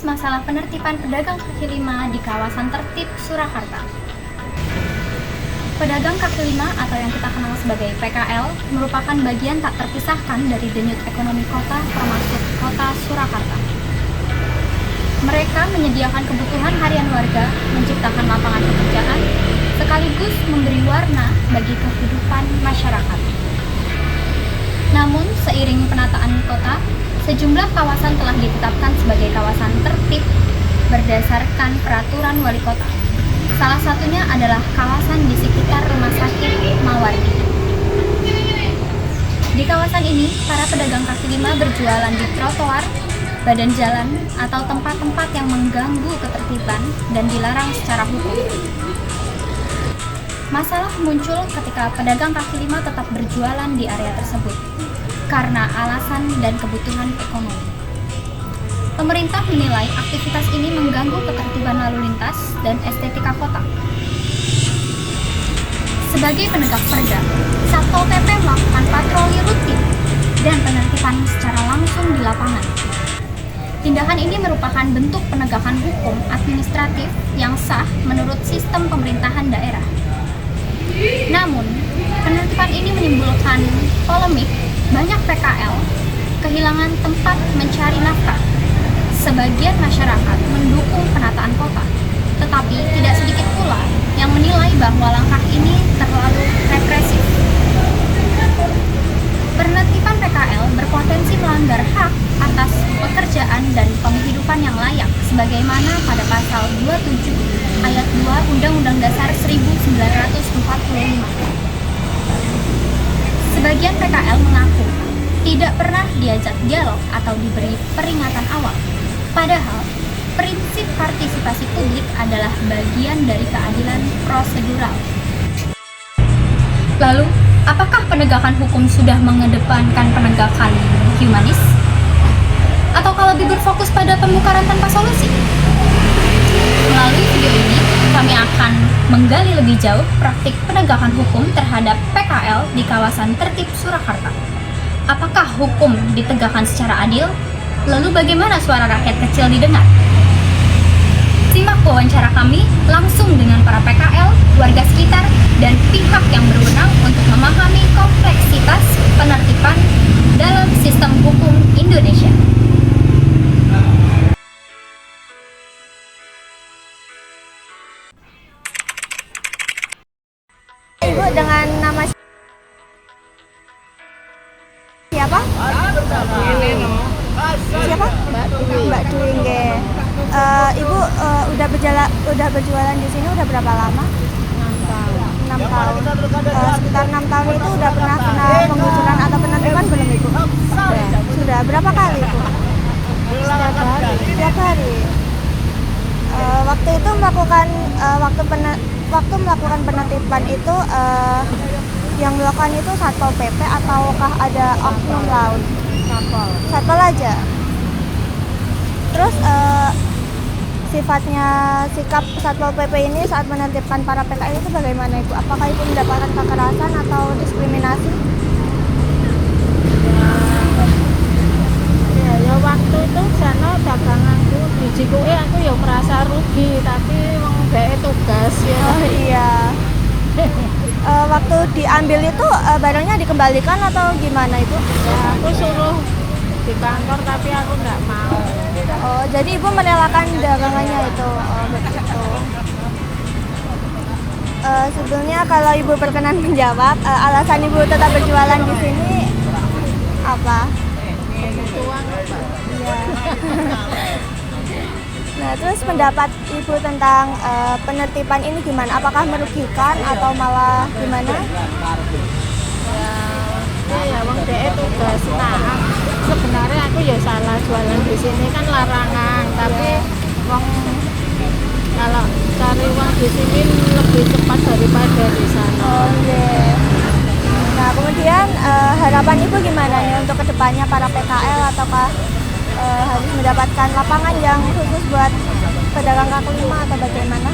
Masalah penertiban pedagang kaki lima di kawasan tertib Surakarta. Pedagang kaki lima atau yang kita kenal sebagai PKL merupakan bagian tak terpisahkan dari denyut ekonomi kota termasuk kota Surakarta. Mereka menyediakan kebutuhan harian warga, menciptakan lapangan pekerjaan, sekaligus memberi warna bagi kehidupan masyarakat. Namun, seiring penataan kota, sejumlah kawasan telah ditetapkan sebagai kawasan tertib berdasarkan peraturan wali kota. Salah satunya adalah kawasan di sekitar Rumah Sakit Mawardi. Di kawasan ini, para pedagang kaki lima berjualan di trotoar, badan jalan, atau tempat-tempat yang mengganggu ketertiban dan dilarang secara hukum. Masalah muncul ketika pedagang kaki lima tetap berjualan di area tersebut karena alasan dan kebutuhan ekonomi. Pemerintah menilai aktivitas ini mengganggu ketertiban lalu lintas dan estetika kota. Sebagai penegak perda, Satpol PP melakukan patroli rutin dan penertiban secara langsung di lapangan. Tindakan ini merupakan bentuk penegakan hukum administratif yang sah menurut sistem pemerintahan daerah. Namun, penertiban ini menimbulkan polemik. Banyak PKL kehilangan tempat mencari nafkah. Sebagian masyarakat mendukung penataan kota, tetapi tidak sedikit pula yang menilai bahwa langkah ini terlalu represif. Penertiban PKL berpotensi melanggar hak atas pekerjaan dan penghidupan yang layak sebagaimana pada pasal 27 ayat 2 Undang-Undang Dasar 1945. Sebagian PKL mengaku tidak pernah diajak dialog atau diberi peringatan awal. Padahal, prinsip partisipasi publik adalah bagian dari keadilan prosedural. Lalu, apakah penegakan hukum sudah mengedepankan penegakan humanis? Ataukah lebih berfokus pada pemukaran tanpa solusi? Melalui video ini, kami akan menggali lebih jauh praktik penegakan hukum terhadap PKL di kawasan tertib Surakarta. Apakah hukum ditegakkan secara adil? Lalu bagaimana suara rakyat kecil didengar? Simak wawancara kami langsung dengan para PKL, warga sekitar, dan pihak yang berwenang untuk memahami kompleksitas penertiban dalam sistem hukum Indonesia. Ibu dengan nama siapa? Siapa? Mbak Dwi. Ibu udah berjualan di sini udah berapa lama? 6 tahun. Sekitar 6 tahun itu udah pernah kena penggusuran atau penertiban belum Ibu? Sudah. Berapa kali Ibu? Setiap hari. Waktu itu waktu melakukan penertiban itu yang melakukan itu Satpol PP ataukah ada oknum lain? Satpol aja. Terus sikap Satpol PP ini saat menertibkan para PKL itu bagaimana Ibu? Apakah Ibu mendapatkan kekerasan atau diskriminasi? Ya waktu itu sana daganganku dijikuki aku ya merasa rugi tapi wong dhek tugas ya. Oh iya. Waktu diambil itu barangnya dikembalikan atau gimana Ibu? Ya aku suruh di kantor tapi aku nggak mau. Oh, jadi Ibu merelakan dagangannya itu. Oh, begitu. Sebelumnya kalau Ibu berkenan menjawab, alasan Ibu tetap berjualan di sini apa? Kebutuhan Iya. Nah, terus pendapat Ibu tentang penertiban ini gimana? Apakah merugikan atau malah gimana? ya wong dhek tugas. Nah, sebenarnya aku ya salah jualan di sini kan larangan, tapi wong kalau cari uang di sini lebih cepat daripada di sana. Oh iya. Nah, kemudian harapan Ibu gimana nih untuk kedepannya para PKL ataukah harus mendapatkan lapangan yang khusus buat pedagang kaki lima atau bagaimana?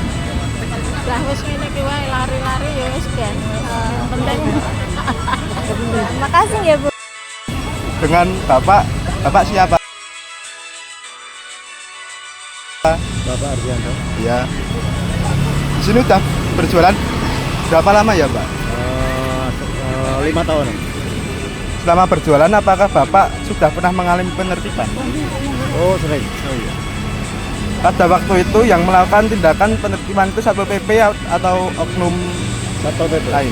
Lah wis ngene iki wae lari-lari ya wis kan. Penting. Makasih ya Bu. Dengan Bapak siapa? Bapak Ardianto. Ya. Di sini udah berjualan berapa lama ya, Pak? 5 tahun. Selama berjualan apakah Bapak sudah pernah mengalami penertiban? Oh, sering. Pada waktu itu yang melakukan tindakan penertiban itu Satpol PP atau oknum Satpol PP. lain?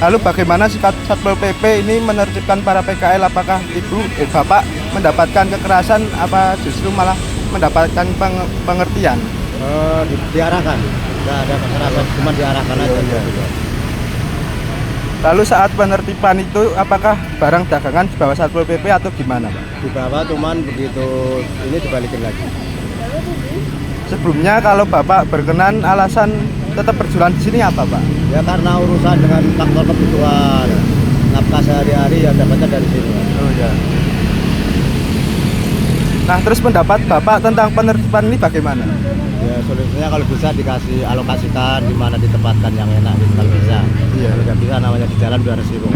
Lalu bagaimana sikap Satpol PP ini menertibkan para PKL? Apakah Bapak mendapatkan kekerasan apa justru malah mendapatkan pengertian? Diarahkan. Nggak ada kekerasan, cuma diarahkan aja. Lalu saat penertiban itu apakah barang dagangan dibawa Satpol PP atau gimana, Pak? Di bawah cuman begitu ini dibalikin lagi. Sebelumnya kalau Bapak berkenan alasan tetap berjualan di sini apa, Pak? Ya karena urusan dengan faktor kebutuhan. Nafkah sehari-hari ya dapatnya dari sini. Oh ya. Nah, terus pendapat Bapak tentang penertiban ini bagaimana? Ya solusinya kalau bisa dikasih alokasikan di mana ditempatkan yang enak gitu kalau bisa. Iya. Kalau nggak bisa namanya di jalan udah resiko.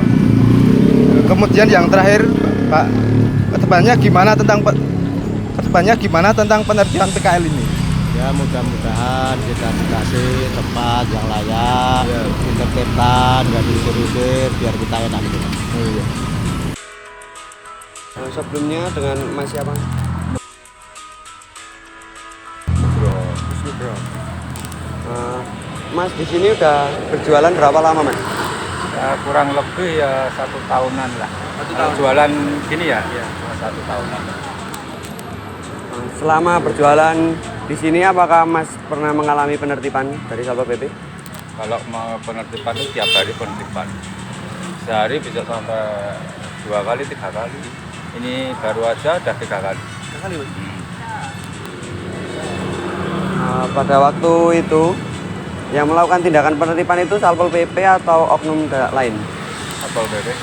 Kemudian yang terakhir, Pak, kedepannya gimana tentang penertiban PKL ini? Ya mudah-mudahan kita dikasih tempat yang layak, ditertibkan, nggak diusir-usir, biar kita enak gitu. Oh iya. Sebelumnya dengan Mas siapa? Mas di sini udah berjualan berapa lama, Mas? Ya, kurang lebih ya 1 tahunan lah. Kalau jualan gini ya, 1 tahunan. Selama berjualan di sini apakah Mas pernah mengalami penertiban dari Satpol PP? Kalau mau penertiban itu tiap hari penertiban. Sehari bisa sampai 2 kali, 3 kali. Ini baru aja udah 3 kali. Pada waktu itu yang melakukan tindakan penertiban itu Satpol PP atau oknum lain? Satpol PP.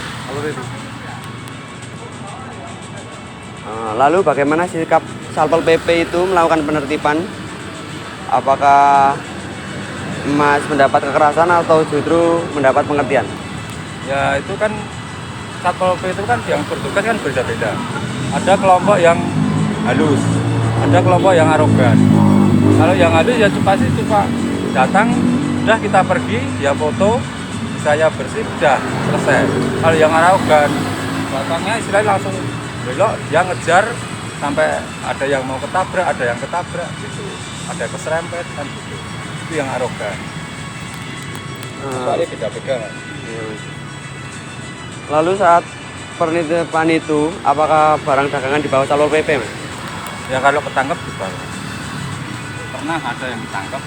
Lalu bagaimana sikap Satpol PP itu melakukan penertiban? Apakah Mas mendapat kekerasan atau justru mendapat pengertian? Ya itu kan Satpol PP itu kan yang bertugas kan berbeda-beda. Ada kelompok yang halus, ada kelompok yang arogan. Kalau yang halus ya pasti cuma datang, udah kita pergi, dia foto, saya bersih, udah selesai. Kalau yang arogan, datangnya istilahnya langsung belok, dia ngejar sampai ada yang mau ketabrak, ada yang ketabrak gitu, ada keserempet kan gitu. Itu yang arogan. Soalnya beda-beda kan. Lalu saat penertiban itu, apakah barang dagangan dibawa Satpol PP, Mas? Ya kalau ketangkep dibawa. Pernah ada yang ditangkap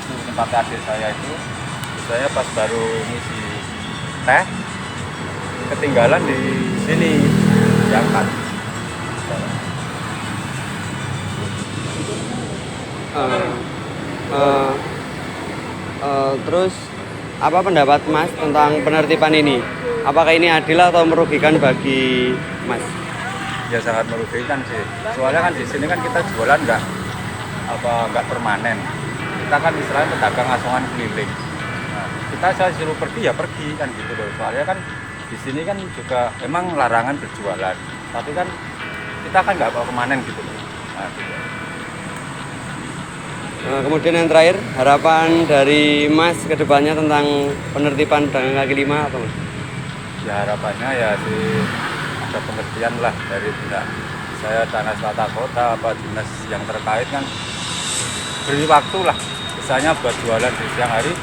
itu tempat adik saya itu, saya pas baru ngisi teh ketinggalan di sini diangkat. Terus apa pendapat Mas tentang penertiban ini? Apakah ini adil atau merugikan bagi Mas? Ya sangat merugikan sih. Soalnya kan di sini kan kita jualan nggak permanen. Kita kan istilahnya pedagang asongan keliling. Nah, kita saya suruh pergi ya pergi kan gitu loh. Soalnya kan di sini kan juga emang larangan berjualan. Tapi kan kita kan nggak permanen gitu loh. Nah, gitu. Kemudian yang terakhir, harapan dari Mas ke depannya tentang penertiban pedagang kaki lima apa Mas? Ya harapannya ya sih ada pengertian lah dari pihak saya Tanah Selatan Kota apa dinas yang terkait kan beri waktu lah misalnya buat jualan di siang hari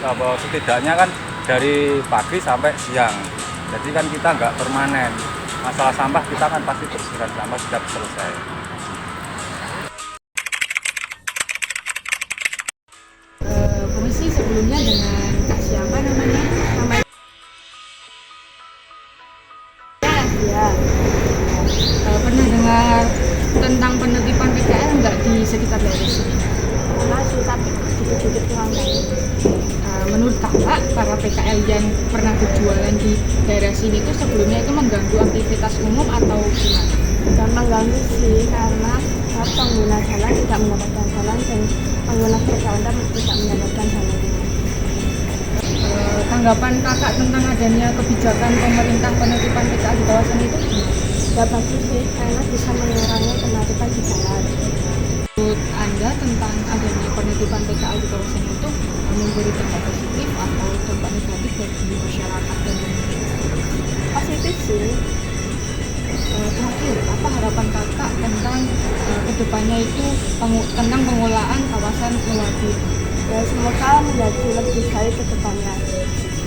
apa setidaknya kan dari pagi sampai siang, jadi kan kita nggak permanen. Masalah sampah kita kan pasti bersihkan sampah sudah selesai. Komisi sebelumnya dengan Kak siapa namanya? Ya, Pernah dengar tentang penertiban PKL nggak di sekitar daerah sini? pernah sih tapi dikit-dikit kurang tahu. Menurut kakak, para PKL yang pernah berjualan di daerah sini itu sebelumnya itu mengganggu aktivitas umum atau gimana? Tidak mengganggu sih karena pengguna jalan tidak mendapatkan jalan dan pengguna sepeda motor tidak mendapatkan jalan. Tanggapan kakak tentang adanya kebijakan pemerintah penertiban PKL di kawasan itu gimana? Tidak bagus sih karena bisa mengurangi kemacetan di jalan. kehidupan PKL di kawasan itu memberi dampak positif atau dampak negatif bagi masyarakat dan Positif sih. terakhir apa harapan kakak tentang kedepannya itu tentang pengelolaan kawasan Melati? Ya, semoga menjadi lebih baik ke depannya.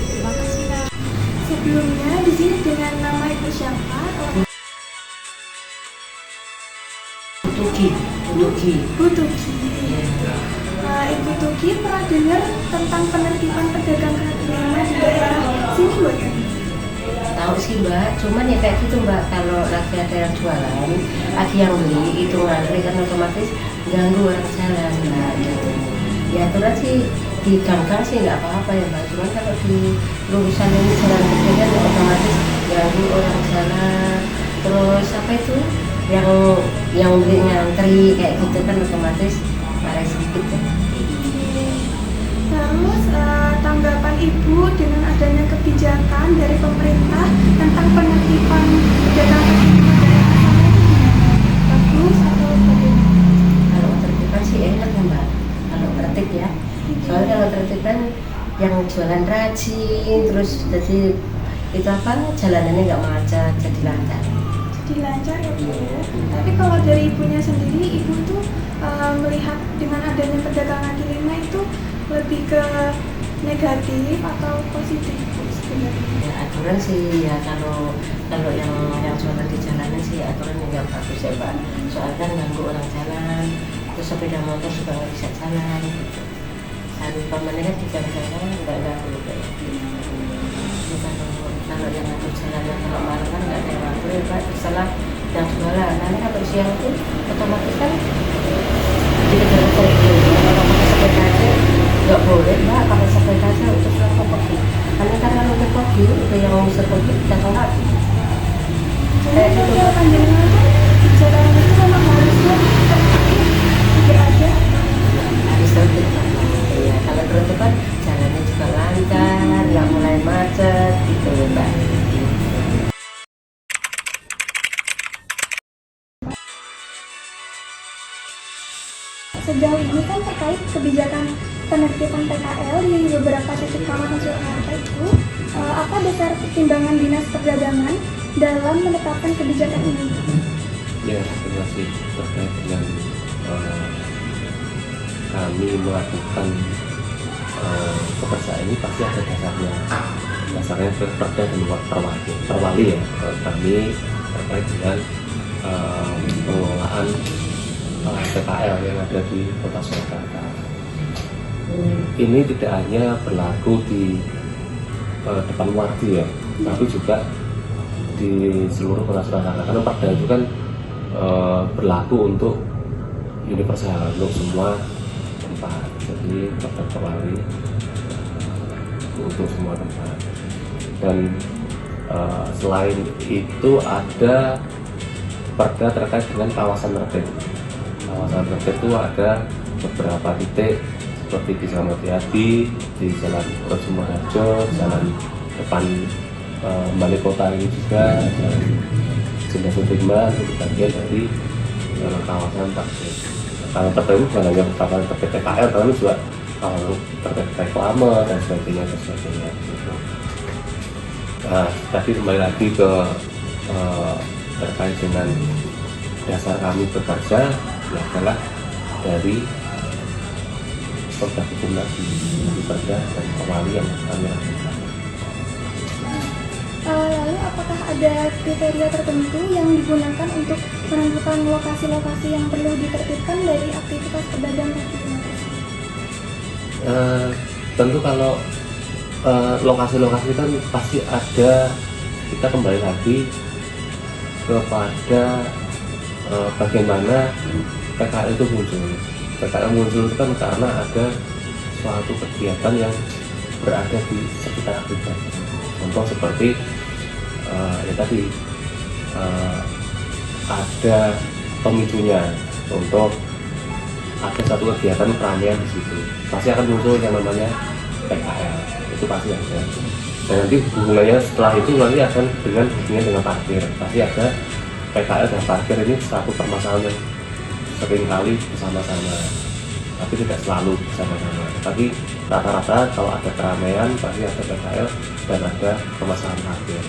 Terima kasih Kak. Sebelumnya di sini dengan nama Ibu siapa? Bu Tuki. Ibu Tuki pernah dengar tentang penertiban pedagang kaki lima di daerah sini bukan? Tahu sih Mbak, cuman ya kayak gitu Mbak, kalau lagi ada yang jualan, lagi yang beli itu ngantri kan otomatis ganggu orang jalan Mbak gitu. Ya aturan sih di gang-gang sih nggak apa-apa ya Mbak, cuman kalau di lurusan ini jalan gede kan otomatis ganggu orang jalan. Terus apa itu yang beli ngantri kayak gitu kan otomatis marah sedikit ya. Terus tanggapan Ibu dengan adanya kebijakan dari pemerintah tentang penertiban pedagang kaki lima daerah sana itu gimana? Bagus atau bagaimana? Kalau tertib sih enak ya Mbak, kalau tertib ya. Soalnya kalau tertib kan yang jualan rajin, terus jadi itu apa jalanannya nggak macet, jadi lancar. Jadi lancar ya Bu ya. Tapi kalau dari Ibunya sendiri, Ibu tuh melihat dengan adanya pedagang kaki lima itu lebih ke negatif atau positif sebenarnya? Ya aturan sih ya kalau yang jualan di jalanan sih aturan yang nggak bagus ya Mbak. Soalnya kan ganggu orang jalan, terus sepeda motor juga nggak bisa jalan gitu. Dan pamannya kan di jalan-jalan nggak ganggu kayak gitu. Kalau yang ngatur jalanan kalau malam kan nggak ada yang ngatur ya Pak, terserah yang jualan. Nanti kalau siang itu otomatis kan dikejar kayak gitu. Kalau pakai sepeda aja nggak boleh Mbak, pakai sepeda aja untuk pergi. Karena kalau untuk pergi itu yang mau pergi kita tolak. Jadi kalau panjangnya tuh di jalan itu memang harusnya tidak ada. Harus tertib. Ya kalau tertib kan jalannya juga lancar, nggak mulai macet gitu Mbak. Sejauh ini kan terkait kebijakan penertiban PKL di beberapa titik kawasan Surakarta itu, apa dasar pertimbangan Dinas Perdagangan dalam menetapkan kebijakan ini? Ya, terima kasih terkait dengan kami melakukan pekerjaan ini pasti ada dasarnya. Dasarnya Perda dan Perwali ya. Kami terkait dengan pengelolaan PKL yang ada di Kota Surakarta. Ini tidak hanya berlaku di depan Wardi ya, tapi juga di seluruh Kota Surakarta. Karena Perda itu kan berlaku untuk universal untuk semua tempat. Jadi Perda Perwali untuk semua tempat. Dan selain itu ada Perda terkait dengan kawasan tertib. Kawasan tertib itu ada beberapa titik seperti di Jalan Hati, di Jalan Sumoharjo, Jalan depan Balai Kota ini juga, Jalan Jenderal Sudirman, itu bagian dari kawasan tertib. Kawasan tertib itu bukan hanya kawasan tertib PKL, tapi juga kawasan tertib reklame dan sebagainya. Nah, tadi kembali lagi ke terkait dengan dasar kami bekerja adalah dari produk hukum lagi di Perda dan Perwali yang kami lakukan. Lalu apakah ada kriteria tertentu yang digunakan untuk menentukan lokasi-lokasi yang perlu ditertibkan dari aktivitas pedagang kaki lima tersebut? Tentu kalau lokasi-lokasi kan pasti ada, kita kembali lagi kepada bagaimana PKL itu muncul. PKL muncul itu kan karena ada suatu kegiatan yang berada di sekitar aktivitas. Contoh seperti ya tadi ada pemicunya. Contoh ada satu kegiatan keramaian di situ, pasti akan muncul yang namanya PKL. Itu pasti ada. Dan nanti hubungannya setelah itu nanti akan dengan hubungannya dengan parkir. Pasti ada PKL dan parkir ini satu permasalahan yang sering kali bersama-sama. tapi tidak selalu bersama-sama. Tapi rata-rata kalau ada keramaian pasti ada PKL dan ada permasalahan parkir.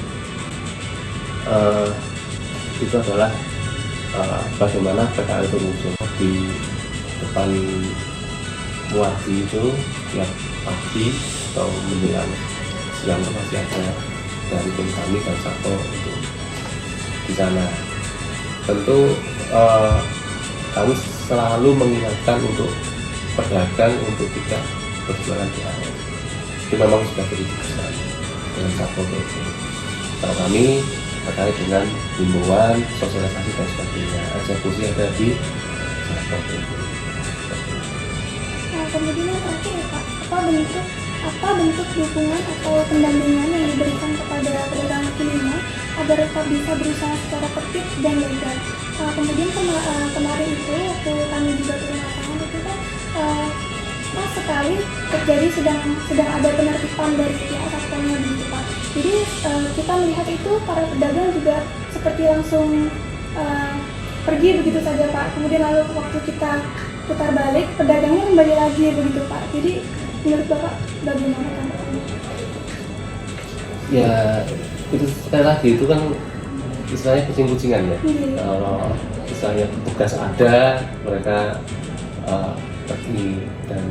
Itu adalah bagaimana PKL itu muncul di depan Muardi itu tiap pagi atau menjelang siang masih ada dari tim kami dan Satpol untuk di sana. Tentu kami selalu mengingatkan untuk pedagang untuk tidak berjualan di area. Itu memang sudah diputuskan dengan Satpol PP. Kalau kami terkait dengan himbauan, sosialisasi dan sebagainya, eksekusi ada di Satpol PP. Kemudian yang terakhir ya Pak, apa bentuk dukungan atau pendampingan yang diberikan kepada pedagang kaki lima agar tetap bisa berusaha secara tertib dan legal. Kemudian kemarin itu waktu kami juga turun lapangan itu kan pas sekali terjadi sedang ada penertiban dari pihak satpolnya begitu Pak. Jadi kita melihat itu para pedagang juga seperti langsung pergi begitu saja Pak. Kemudian lalu waktu kita putar balik, pedagangnya kembali lagi begitu Pak. Jadi menurut Bapak bagaimana tanggapannya? Ya itu sekali lagi itu kan istilahnya kucing-kucingan ya. Kalau misalnya tugas ada, mereka pergi, dan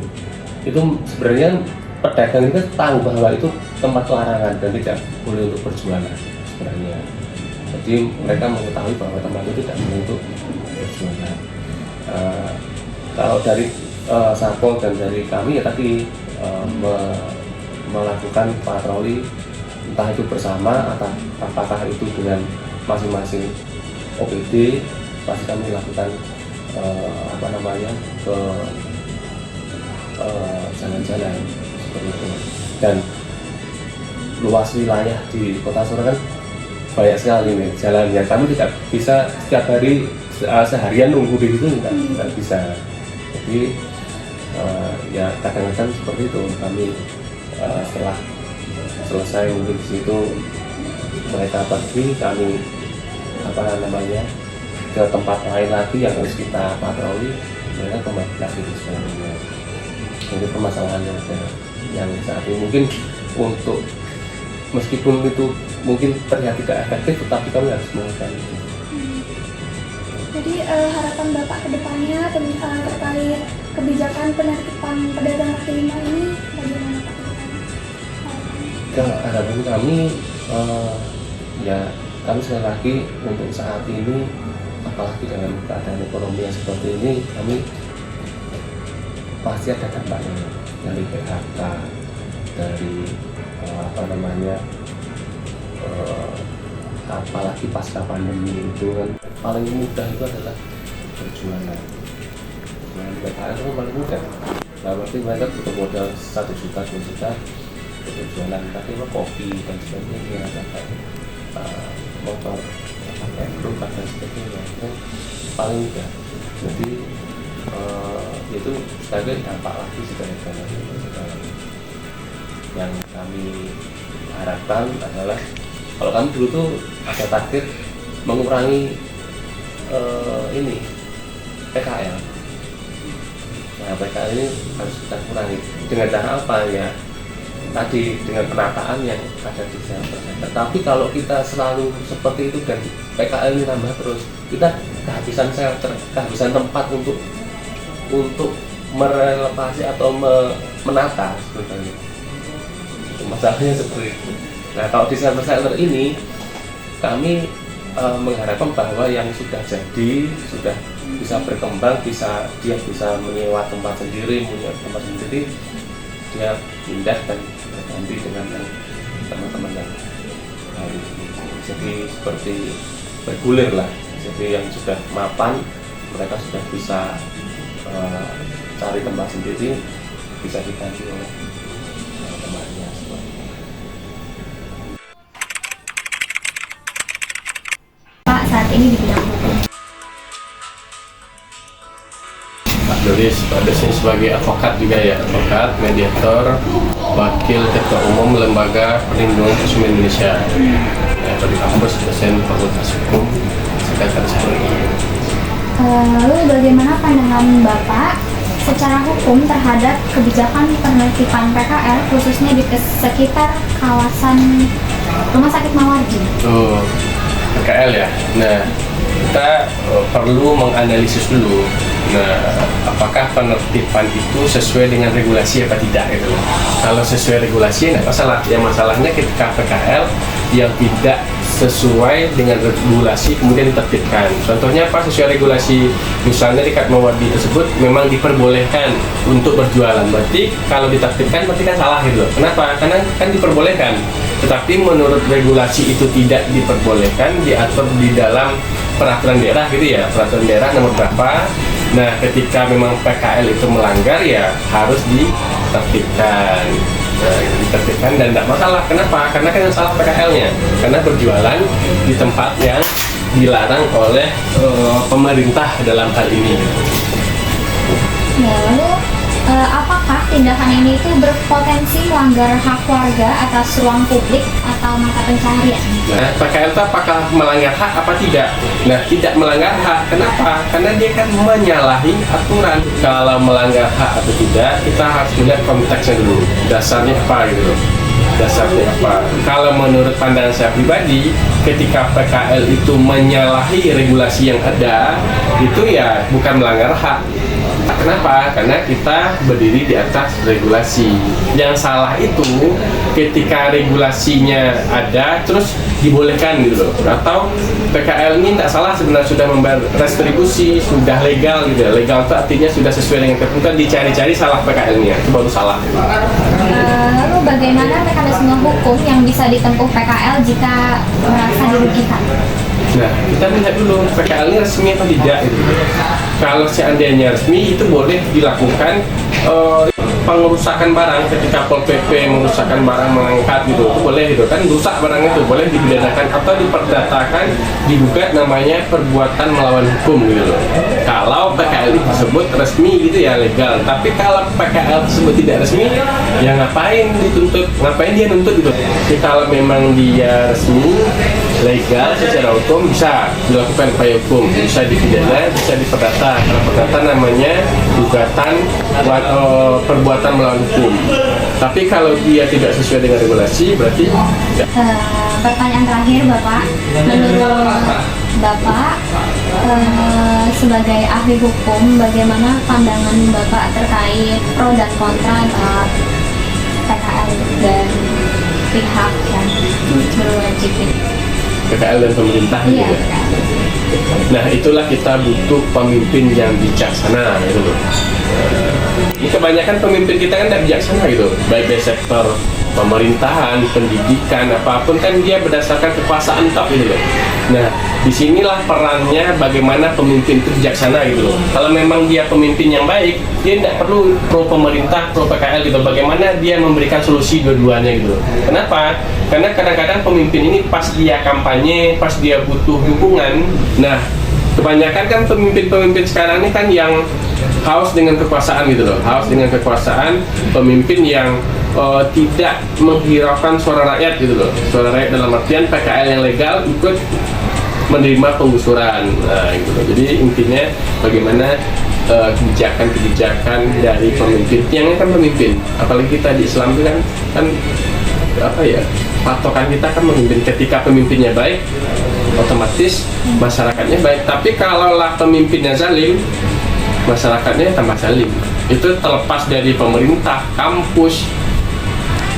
itu sebenarnya pedagang itu tahu bahwa itu tempat larangan dan tidak boleh untuk berjualan sebenarnya. Jadi mereka mengetahui bahwa tempat itu tidak boleh untuk berjualan. Kalau dari Satpol dan dari kami ya tadi melakukan patroli, entah itu bersama atau apakah itu dengan masing-masing OPD, pasti kami lakukan ke jalan-jalan seperti itu. Dan luas wilayah di Kota Solo kan banyak sekali nih jalannya. Kami tidak bisa setiap hari seharian nunggu di situ, tidak bisa. Jadi ya kadang-kadang seperti itu, kami setelah selesai mungkin di situ mereka pergi, kami ke tempat lain lagi yang harus kita patroli, mereka kembali lagi di sebelumnya. Jadi permasalahannya ada yang saat ini mungkin untuk meskipun itu mungkin terlihat tidak efektif, tetapi kami harus melakukan itu. Jadi harapan Bapak ke depannya terkait kebijakan penertiban pedagang kaki lima ini bagaimana Pak? Harapan kami ya kami sekali lagi untuk saat ini, apalagi dengan keadaan ekonomi yang seperti ini, kami pasti ada dampaknya dari PHK, dari apalagi pasca pandemi itu kan paling mudah itu adalah berjualan. PKL itu paling mudah. Nah, berarti mereka butuh modal 1 juta, 2 juta untuk jualan, tapi kopi dan sebagainya, motor, produk dan sebagainya itu paling mudah. Jadi itu sebagai dampak lagi segala-galanya. Yang kami harapkan adalah kalau kami dulu tuh ada target mengurangi PKL. Nah, PKL ini harus kita kurangi dengan cara apa ya? Tadi dengan penataan yang ada di shelter. Tetapi kalau kita selalu seperti itu dan PKL ini nambah terus, kita kehabisan shelter, kehabisan tempat untuk merelokasi atau menata sebenarnya. Itu masalahnya seperti itu. Nah, kalau di shelter ini kami mengharapkan bahwa yang sudah jadi, sudah bisa berkembang, dia bisa menyewa tempat sendiri, dia pindah dan berganti dengan teman-teman yang lain. Jadi seperti bergulir lah. Jadi yang sudah mapan, mereka sudah bisa cari tempat sendiri, bisa diganti oleh temannya. Pak saat ini di bidang hukum. Pak Doris sebagai advokat juga ya, advokat, mediator, wakil ketua umum Lembaga Perlindungan Konsumen Indonesia, dari kampus dosen Fakultas Hukum Sekretaris Perlindungan. Lalu bagaimana pandangan Bapak secara hukum terhadap kebijakan penertiban PKL khususnya di sekitar kawasan Rumah Sakit Mawardi. Oh, PKL ya. Nah, kita perlu menganalisis dulu. Nah, apakah penertiban itu sesuai dengan regulasi apa tidak gitu. Kalau sesuai regulasi nggak masalah. Yang masalahnya ketika PKL yang tidak sesuai dengan regulasi kemudian ditertibkan. Contohnya apa? Sesuai regulasi, misalnya di Mawardi tersebut memang diperbolehkan untuk berjualan. Berarti kalau ditertibkan berarti kan salah gitu loh. Kenapa? Karena kan diperbolehkan. Tetapi menurut regulasi itu tidak diperbolehkan, diatur di dalam peraturan daerah gitu ya, peraturan daerah nomor berapa. Nah, ketika memang PKL itu melanggar ya harus ditertibkan. Nah, ditertibkan dan tidak masalah. Kenapa? Karena kan yang salah PKL-nya. Karena berjualan di tempat yang dilarang oleh pemerintah dalam hal ini. Ya, lalu apakah tindakan ini itu berpotensi melanggar hak warga atas ruang publik atau mata pencaharian? Nah, PKL itu apakah melanggar hak apa tidak? Nah, tidak melanggar hak. Kenapa? Karena dia kan menyalahi aturan. Kalau melanggar hak atau tidak, kita harus melihat konteksnya dulu. Dasarnya apa gitu loh. Dasarnya apa? Kalau menurut pandangan saya pribadi, ketika PKL itu menyalahi regulasi yang ada, itu ya bukan melanggar hak. Kenapa? Karena kita berdiri di atas regulasi. Yang salah itu ketika regulasinya ada terus dibolehkan gitu loh. Atau PKL ini tidak salah sebenarnya sudah membayar retribusi, sudah legal gitu. Legal itu artinya sudah sesuai dengan ketentuan, dicari-cari salah PKL-nya, itu baru salah. Lalu bagaimana mekanisme hukum yang bisa ditempuh PKL jika merasa dirugikan? Nah, kita lihat dulu PKL ini resmi atau tidak gitu. Kalau seandainya resmi itu boleh dilakukan pengerusakan barang ketika Pol PP merusakkan barang mengangkat gitu, itu boleh gitu kan, rusak barang itu boleh dipidanakan atau diperdatakan, digugat, namanya perbuatan melawan hukum gitu loh. Kalau PKL tersebut resmi gitu ya legal, tapi kalau PKL tersebut tidak resmi ya ngapain dituntut, ngapain dia nuntut gitu. Jadi kalau memang dia resmi legal secara hukum bisa dilakukan upaya hukum, bisa dipidana, bisa diperdata. Kalau perdata namanya gugatan perbuatan melawan hukum. Tapi kalau dia tidak sesuai dengan regulasi berarti Pertanyaan terakhir Bapak, menurut Bapak sebagai ahli hukum, bagaimana pandangan Bapak terkait pro dan kontra antara PKL dan pihak yang berwajib? PKL dan pemerintah gitu Iya, ya. Nah, itulah kita butuh pemimpin yang bijaksana gitu loh. Ini kebanyakan pemimpin kita kan tidak bijaksana gitu, baik dari sektor pemerintahan, pendidikan, apapun kan dia berdasarkan kekuasaan top gitu loh. Nah, disinilah perannya bagaimana pemimpin itu bijaksana gitu loh. Kalau memang dia pemimpin yang baik, dia tidak perlu pro pemerintah, pro PKL gitu. Bagaimana dia memberikan solusi dua-duanya gitu loh. Kenapa? Karena kadang-kadang pemimpin ini pas dia kampanye, pas dia butuh dukungan, nah kebanyakan kan pemimpin-pemimpin sekarang ini kan yang haus dengan kekuasaan gitu loh, haus dengan kekuasaan, pemimpin yang tidak menghiraukan suara rakyat gitu loh. Suara rakyat dalam artian PKL yang legal ikut menerima penggusuran, nah, gitu loh. Jadi intinya bagaimana kebijakan-kebijakan dari pemimpin, yang kan pemimpin, apalagi kita di Islam itu kan apa ya, patokan kita kan memimpin. Ketika pemimpinnya baik, otomatis masyarakatnya baik. Tapi kalaulah pemimpinnya zalim, masyarakatnya tambah zalim. Itu terlepas dari pemerintah, kampus,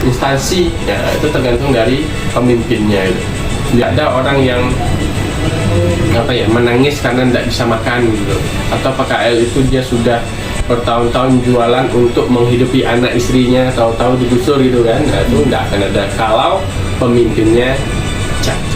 instansi, ya itu tergantung dari pemimpinnya. Tidak ada orang yang apa ya, menangis karena tidak bisa makan gitu. Atau PKL itu dia sudah bertahun-tahun jualan untuk menghidupi anak istrinya, tahu-tahu digusur gitu kan. Nah, itu tidak akan ada kalau pemimpinnya cacat.